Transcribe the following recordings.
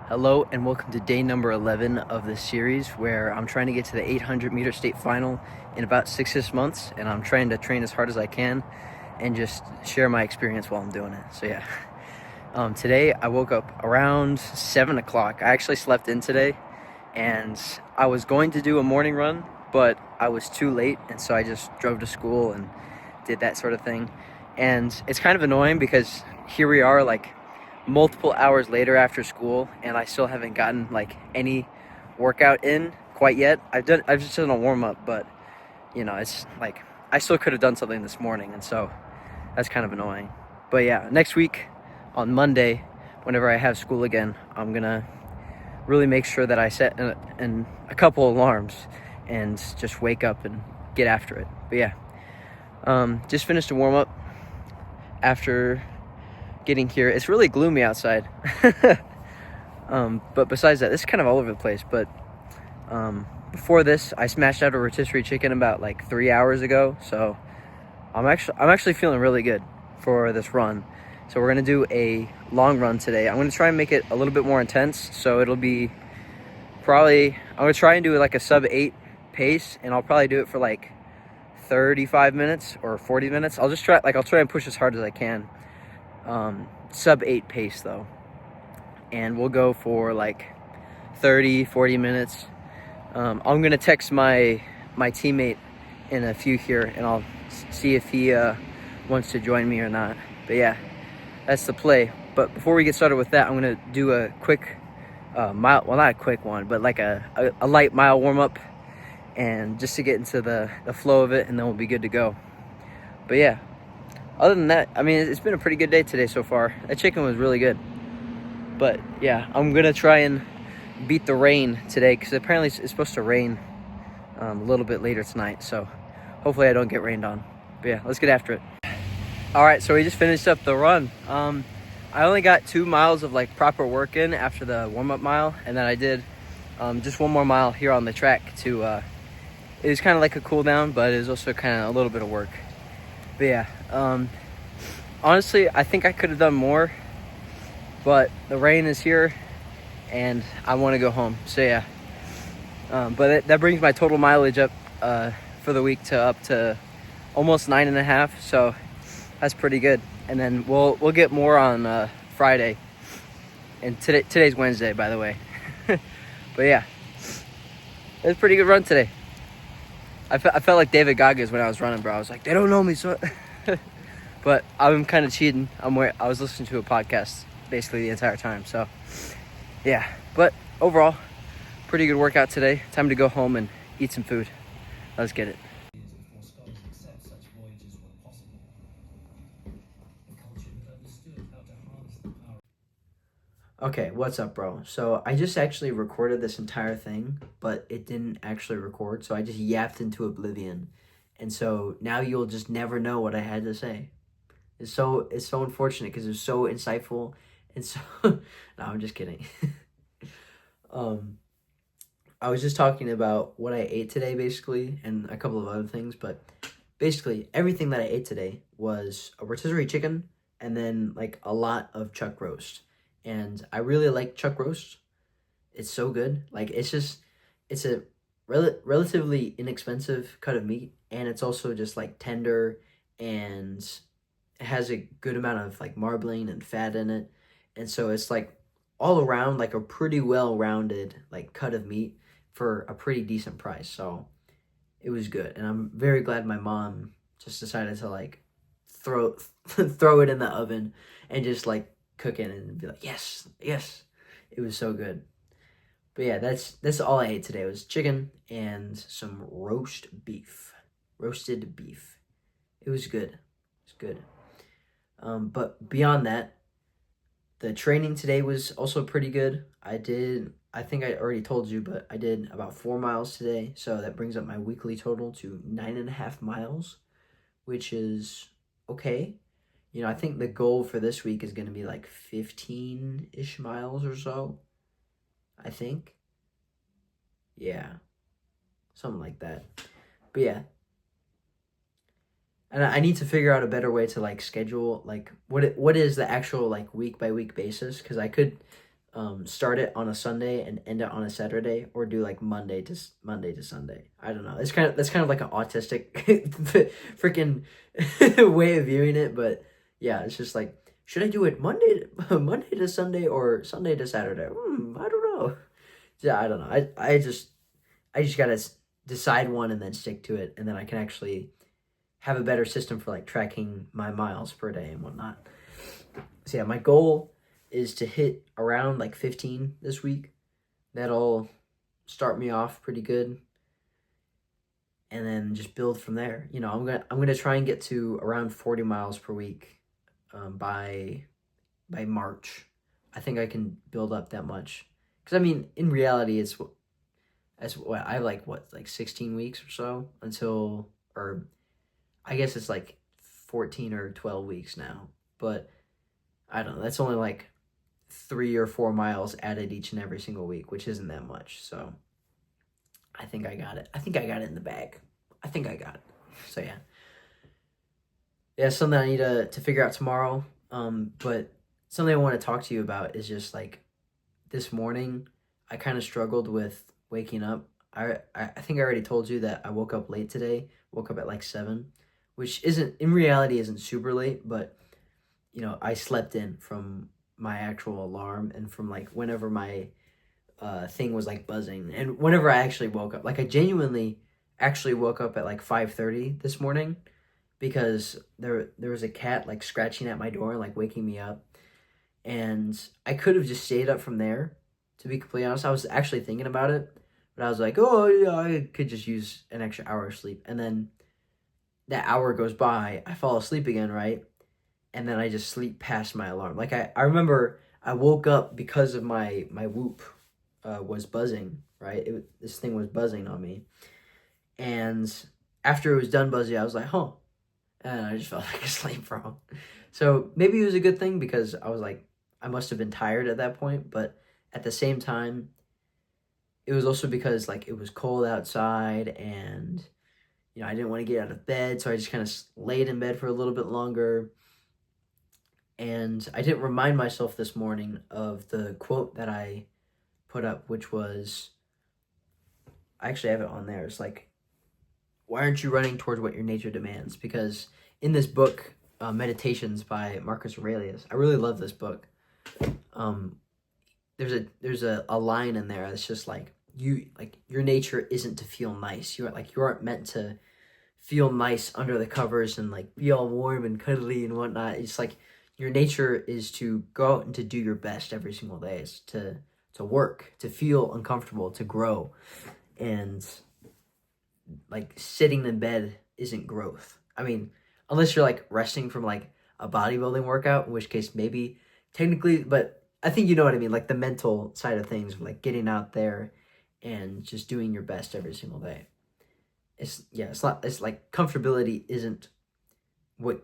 Hello and welcome to day number 11 of this series where I'm trying to get to the 800 meter state final in about 6 months, and I'm trying to train as hard as I can and just share my experience while I'm doing it. So yeah, today I woke up around 7 o'clock. I actually slept in today and I was going to do a morning run, but I was too late, and so I just drove to school and did that sort of thing. And it's kind of annoying because here we are, like multiple hours later after school, and I still haven't gotten like any workout in quite yet. I've just done a warm up, but it's like I still could have done something this morning, and so that's kind of annoying. But yeah, next week on Monday, whenever I have school again, I'm gonna really make sure that I set in a couple alarms and just wake up and get after it. But yeah, just finished a warm up after getting here. It's really gloomy outside. But besides that, this is kind of all over the place. But before this, I smashed out a rotisserie chicken about like 3 hours ago. So I'm actually feeling really good for this run. So we're gonna do a long run today. I'm gonna try and make it a little bit more intense. So it'll be I'm gonna try and do like a sub 8 pace, and I'll probably do it for like 35 minutes or 40 minutes. I'll try and push as hard as I can. Sub 8 pace though, and we'll go for like 30-40 minutes. I'm gonna text my teammate in a few here, and I'll see if he wants to join me or not. But yeah, that's the play. But before we get started with that, I'm gonna do a quick mile, well, not a quick one, but like a light mile warm-up, and just to get into the flow of it, and then we'll be good to go. But yeah, other than that, I mean, it's been a pretty good day today so far. That chicken was really good. But yeah, I'm gonna try and beat the rain today, because apparently it's supposed to rain a little bit later tonight. So hopefully I don't get rained on. But yeah, let's get after it. All right, so we just finished up the run. I only got 2 miles of like proper work in after the warm-up mile, and then I did just one more mile here on the track to it was kind of like a cool down, but it was also kind of a little bit of work. But yeah, honestly, I think I could have done more, but the rain is here and I want to go home. So yeah, but that brings my total mileage up for the week to almost 9.5. So that's pretty good. And then we'll get more on Friday. And today's Wednesday, by the way. But yeah, it was a pretty good run today. I felt like David Goggins when I was running, bro. I was like, they don't know me, so. But I'm kind of cheating. I was listening to a podcast basically the entire time. So yeah, but overall, pretty good workout today. Time to go home and eat some food. Let's get it. Okay, what's up, bro? So I just actually recorded this entire thing, but it didn't actually record, so I just yapped into oblivion. And so now you'll just never know what I had to say. It's so unfortunate because it was so insightful and so no, I'm just kidding. um I was just talking about what I ate today basically, and a couple of other things, but basically everything that I ate today was a rotisserie chicken and then like a lot of chuck roast. And I really like chuck roast. It's so good. Like it's a relatively inexpensive cut of meat, and it's also just like tender, and it has a good amount of like marbling and fat in it. And so it's like all around like a pretty well-rounded like cut of meat for a pretty decent price. So it was good, and I'm very glad my mom just decided to like throw throw it in the oven and just like cook it and be like, yes, yes. It was so good. But yeah, that's all I ate today was chicken and some roasted beef. It was good. It's good. But beyond that, the training today was also pretty good. I think I already told you, but I did about 4 miles today. So that brings up my weekly total to 9.5 miles, which is okay. I think the goal for this week is going to be like 15-ish miles or so. I think. Yeah, something like that. But yeah, and I need to figure out a better way to like schedule like what is the actual like week by week basis, because I could start it on a Sunday and end it on a Saturday, or do like Monday to Sunday. I don't know. That's kind of like an autistic freaking way of viewing it, but yeah, it's just like, should I do it Monday to Sunday or Sunday to Saturday? I don't know. Yeah, I don't know. I just gotta decide one and then stick to it, and then I can actually have a better system for like tracking my miles per day and whatnot. So yeah, my goal is to hit around like 15 this week. That'll start me off pretty good, and then just build from there. I'm gonna try and get to around 40 miles per week by March. I think I can build up that much, because I mean, in reality, that's what I have, like 16 weeks or so until, or I guess it's like 14 or 12 weeks now, but I don't know. That's only like 3 or 4 miles added each and every single week, which isn't that much. So I think I got it. I think I got it in the bag. I think I got it. So yeah, something I need to figure out tomorrow. But something I want to talk to you about is just like this morning, I kind of struggled with waking up. I think I already told you that I woke up late today. Woke up at like 7, which in reality isn't super late, but I slept in from my actual alarm and from like whenever my thing was like buzzing, and whenever I actually woke up. Like, I genuinely actually woke up at like 5:30 this morning, because there was a cat like scratching at my door and like waking me up, and I could have just stayed up from there. To be completely honest, I was actually thinking about it, but I was like, oh yeah, I could just use an extra hour of sleep, and then that hour goes by, I fall asleep again, right? And then I just sleep past my alarm. Like, I remember I woke up because of my Whoop was buzzing, right? This thing was buzzing on me. And after it was done buzzing, I was like, huh. And I just felt like asleep, bro. So maybe it was a good thing, because I was like, I must have been tired at that point. But at the same time, it was also because like it was cold outside, and I didn't want to get out of bed. So I just kind of laid in bed for a little bit longer. And I didn't remind myself this morning of the quote that I put up, which was, I actually have it on there. It's like, why aren't you running towards what your nature demands? Because in this book, Meditations by Marcus Aurelius, I really love this book. There's a line in there that's just like, your nature isn't to feel nice. You aren't meant to feel nice under the covers and like be all warm and cuddly and whatnot. It's like, your nature is to go out and to do your best every single day. It's to work, to feel uncomfortable, to grow. And like, sitting in bed isn't growth. I mean, unless you're like resting from like a bodybuilding workout, in which case maybe technically, but I think you know what I mean. Like the mental side of things, like getting out there and just doing your best every single day. It's like comfortability isn't what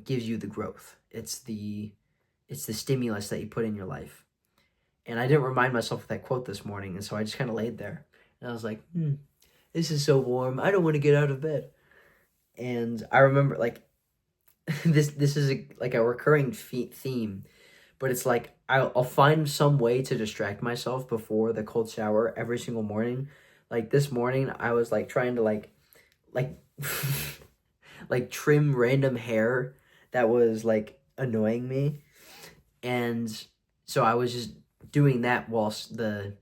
gives you the growth. It's the stimulus that you put in your life. And I didn't remind myself of that quote this morning, and so I just kind of laid there, and I was like, this is so warm, I don't want to get out of bed. And I remember like this is like a recurring theme, but it's like I'll find some way to distract myself before the cold shower every single morning. Like this morning, I was like trying to like like trim random hair that was like annoying me, and so I was just doing that whilst the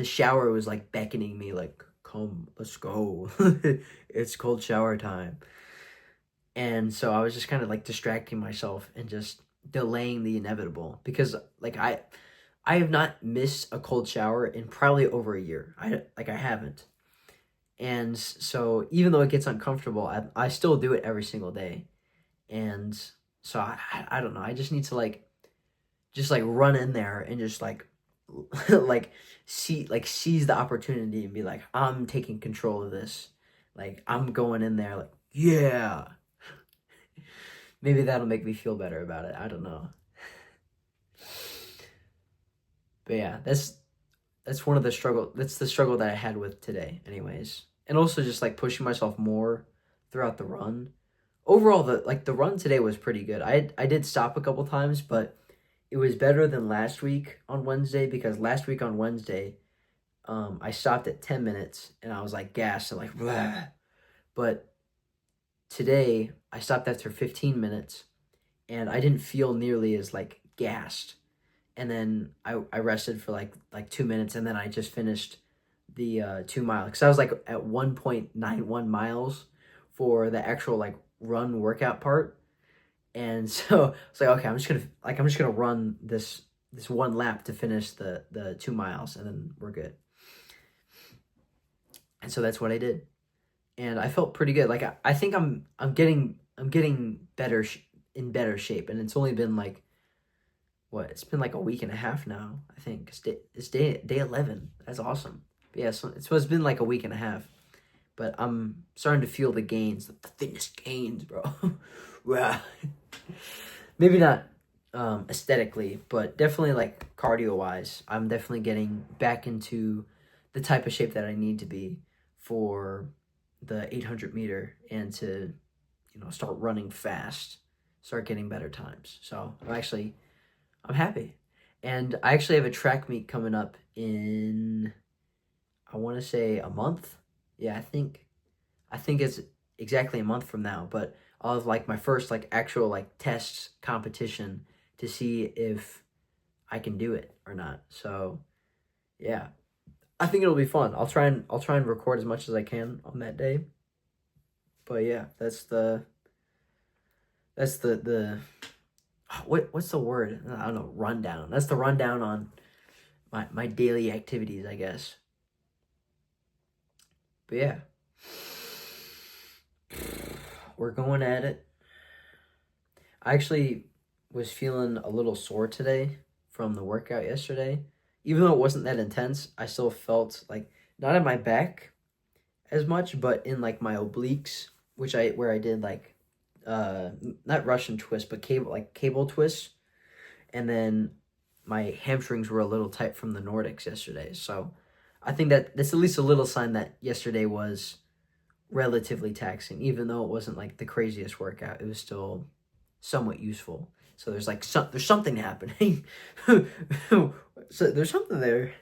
shower was like beckoning me, like, come, let's go. It's cold shower time. And so I was just kind of like distracting myself and just delaying the inevitable, because like I have not missed a cold shower in probably over a year. I haven't. And so even though it gets uncomfortable, I still do it every single day. And so I don't know. I just need to like just like run in there and just like seize the opportunity and be like, I'm taking control of this. Like, I'm going in there like, yeah. Maybe that'll make me feel better about it. I don't know. But yeah, that's one of the struggle. That's the struggle that I had with today, anyways. And also just like pushing myself more throughout the run. Overall, the run today was pretty good. I did stop a couple times, but it was better than last week on Wednesday, because last week on Wednesday, I stopped at 10 minutes and I was like gassed and like, blah. But today I stopped after 15 minutes and I didn't feel nearly as like gassed. And then I rested for like 2 minutes, and then I just finished the 2 mile, because I was like at 1.91 miles for the actual like run workout part. And so it's like, okay, I'm just gonna run this one lap to finish the 2 miles, and then we're good. And so that's what I did, and I felt pretty good. Like I think I'm getting in better shape, and it's only been like what, it's been like a week and a half now. I think it's day 11. That's awesome. But yeah, so it's been like a week and a half, but I'm starting to feel the gains, the fitness gains, bro. Yeah. Maybe not aesthetically, but definitely like cardio wise, I'm definitely getting back into the type of shape that I need to be for the 800-meter, and to start running fast, start getting better times. So I'm happy. And I actually have a track meet coming up in, I want to say, a month. Yeah, I think it's exactly a month from now, but I'll have like my first like actual like test competition to see if I can do it or not. So, yeah. I think it'll be fun. I'll try and record as much as I can on that day. But yeah, that's the what's the word? I don't know, rundown. That's the rundown on my daily activities, I guess. But yeah, we're going at it. I actually was feeling a little sore today from the workout yesterday. Even though it wasn't that intense, I still felt like, not in my back as much, but in like my obliques, where I did like not Russian twist, but cable twists, and then my hamstrings were a little tight from the Nordics yesterday. So I think that's at least a little sign that yesterday was relatively taxing, even though it wasn't like the craziest workout. It was still somewhat useful. So there's something happening. So there's something there.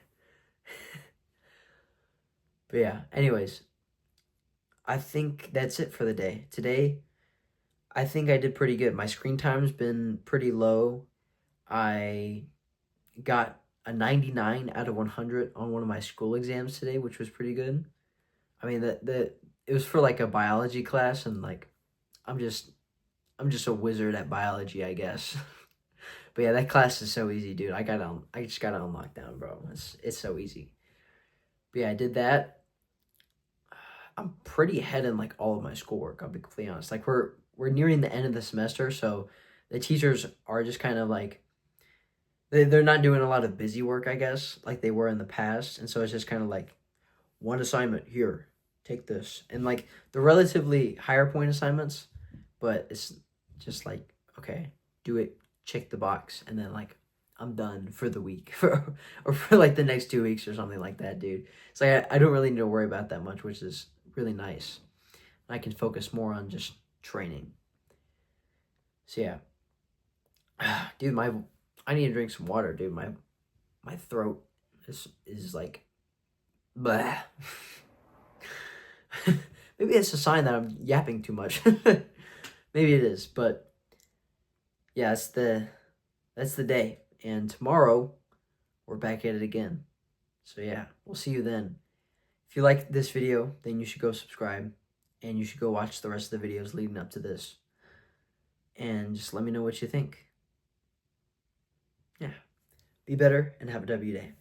But yeah, anyways, I think that's it for the day. Today, I think I did pretty good. My screen time's been pretty low. I got a 99 out of 100 on one of my school exams today, which was pretty good. I mean, it was for like a biology class, and like I'm just I'm just a wizard at biology, I guess. But yeah, that class is so easy, dude. I just got it on lockdown, bro. It's so easy. But yeah, I did that. I'm pretty ahead in like all of my schoolwork, I'll be completely honest. Like we're nearing the end of the semester, so the teachers are just kind of like, they're not doing a lot of busy work, I guess, like they were in the past. And so it's just kind of like, one assignment here, take this. And like the relatively higher point assignments, but it's just like, okay, do it, check the box, and then like I'm done for the week or for like the next 2 weeks or something like that, dude. So I don't really need to worry about that much, which is really nice. I can focus more on just training. So yeah, dude, I need to drink some water, dude. My throat is like, blah. Maybe it's a sign that I'm yapping too much. Maybe it is, but yeah, that's the day. And tomorrow we're back at it again. So yeah, we'll see you then. If you like this video, then you should go subscribe, and you should go watch the rest of the videos leading up to this. And just let me know what you think. Yeah. Be better and have a W day.